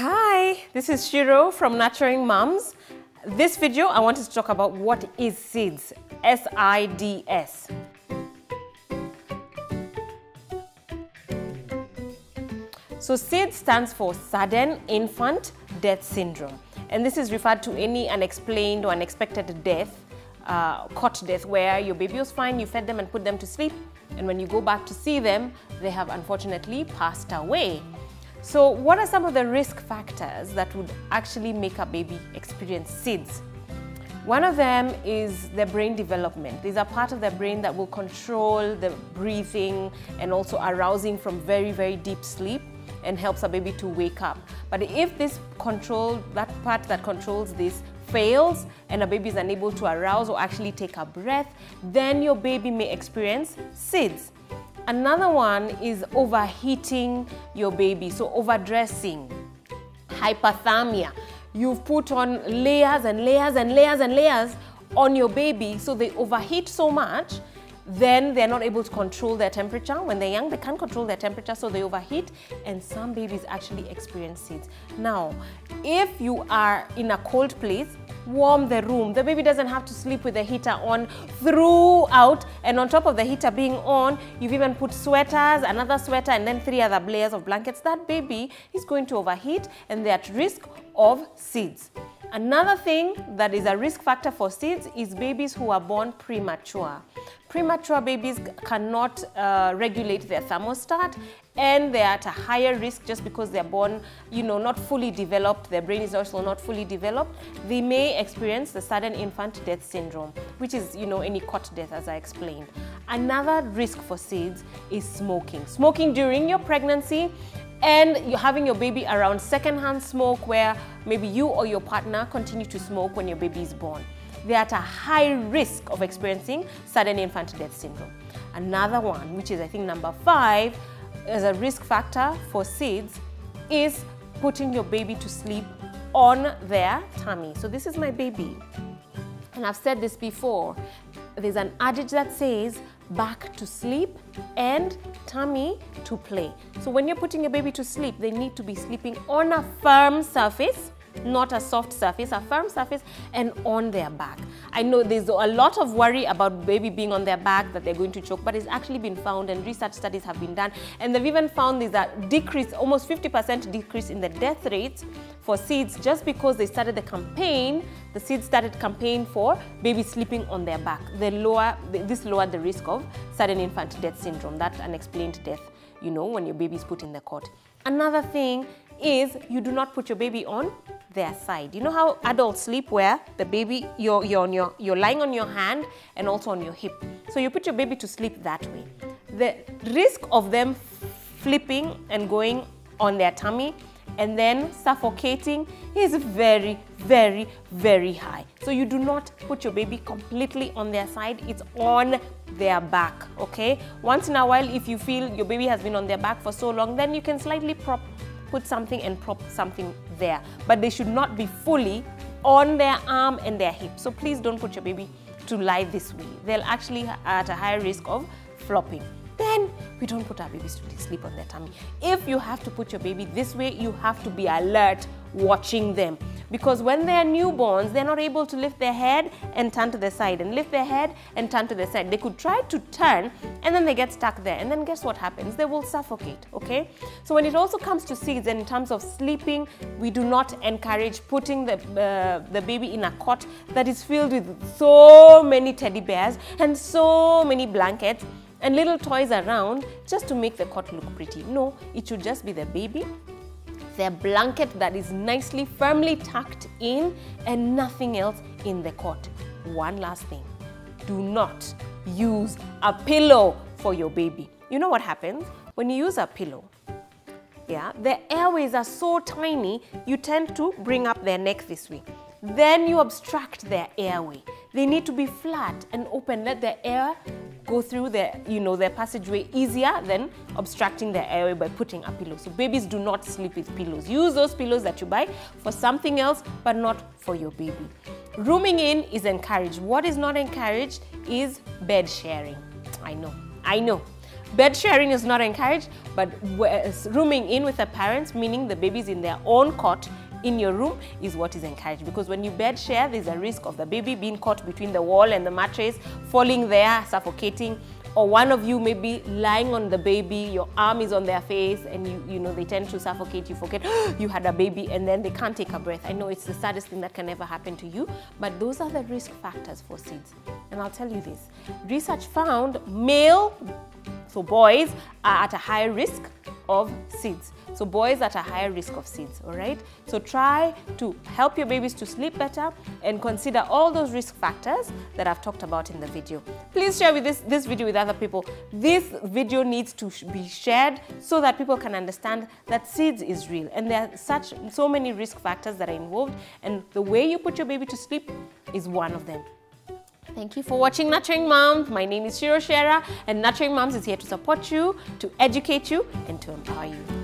Hi, this is Shiro from Nurturing Moms. This video, I wanted to talk about what is SIDS, S-I-D-S. So SIDS stands for Sudden Infant Death Syndrome. And this is referred to any unexplained or unexpected death, cot death, where your baby was fine, you fed them and put them to sleep, and when you go back to see them, they have unfortunately passed away. So what are some of the risk factors that would actually make a baby experience SIDS? One of them is the brain development. There's a part of the brain that will control the breathing and also arousing from very, very deep sleep and helps a baby to wake up. But if this control, that part that controls this fails and a baby is unable to arouse or actually take a breath, then your baby may experience SIDS. Another one is overheating your baby, so overdressing, hypothermia. You've put on layers and layers and layers and layers on your baby, so they overheat so much, then they're not able to control their temperature. When they're young, they can't control their temperature, so they overheat, and some babies actually experience SIDS. Now, if you are in a cold place, warm the room. The baby doesn't have to sleep with the heater on throughout, and on top of the heater being on, you've even put sweaters, another sweater, and then 3 other layers of blankets. That baby is going to overheat and they're at risk of SIDS. Another thing that is a risk factor for SIDS is babies who are born premature. Premature babies cannot regulate their thermostat, and they're at a higher risk just because they're born, not fully developed. Their brain is also not fully developed. They may experience the sudden infant death syndrome, which is, any cot death, as I explained. Another risk for SIDS is smoking. Smoking during your pregnancy, and you're having your baby around secondhand smoke where maybe you or your partner continue to smoke when your baby is born. They're at a high risk of experiencing sudden infant death syndrome. Another one, which is I think number 5, as a risk factor for SIDS, is putting your baby to sleep on their tummy. So this is my baby, and I've said this before. There's an adage that says, back to sleep and tummy to play. So when you're putting your baby to sleep, they need to be sleeping on a firm surface, not a soft surface, a firm surface, and on their back. I know there's a lot of worry about baby being on their back, that they're going to choke, but it's actually been found, and research studies have been done, and they've even found there's a decrease, almost 50% decrease in the death rates for SIDS just because they started the campaign. The SIDS started campaign for babies sleeping on their back. This lowered the risk of sudden infant death syndrome, that unexplained death, when your baby is put in the cot. Another thing is you do not put your baby on their side. You know how adults sleep where the baby, you're lying on your hand and also on your hip. So you put your baby to sleep that way. The risk of them flipping and going on their tummy and then suffocating is very, very, very high. So you do not put your baby completely on their side, it's on their back, okay? Once in a while, if you feel your baby has been on their back for so long, then you can slightly put something and prop something there. But they should not be fully on their arm and their hip. So please don't put your baby to lie this way. They'll actually at a higher risk of flopping. Then we don't put our babies to sleep on their tummy. If you have to put your baby this way, you have to be alert watching them. Because when they are newborns, they're not able to lift their head and turn to the side, and lift their head and turn to the side. They could try to turn, and then they get stuck there. And then guess what happens? They will suffocate, okay? So when it also comes to SIDS, and in terms of sleeping, we do not encourage putting the baby in a cot that is filled with so many teddy bears and so many blankets and little toys around just to make the cot look pretty. No, it should just be the baby, their blanket that is nicely, firmly tucked in, and nothing else in the cot. One last thing, do not use a pillow for your baby. You know what happens? When you use a pillow, the airways are so tiny, you tend to bring up their neck this way. Then you obstruct their airway. They need to be flat and open, let the air go through their passageway easier than obstructing their airway by putting a pillow. So babies do not sleep with pillows. Use those pillows that you buy for something else, but not for your baby. Rooming in is encouraged. What is not encouraged is bed sharing. I know. Bed sharing is not encouraged, but rooming in with the parents, meaning the baby's in their own cot in your room, is what is encouraged. Because when you bed share, there's a risk of the baby being caught between the wall and the mattress, falling there, suffocating, or one of you may be lying on the baby, your arm is on their face, and you know they tend to suffocate, you forget you had a baby, and then they can't take a breath. I know it's the saddest thing that can ever happen to you, but those are the risk factors for SIDS. And I'll tell you this, research found so boys are at a higher risk of SIDS. So boys at a higher risk of SIDS, all right? So try to help your babies to sleep better and consider all those risk factors that I've talked about in the video. Please share this video with other people. This video needs to be shared so that people can understand that SIDS is real and there are so many risk factors that are involved, and the way you put your baby to sleep is one of them. Thank you for watching Nurturing Moms. My name is Shiro Shera, and Nurturing Moms is here to support you, to educate you, and to empower you.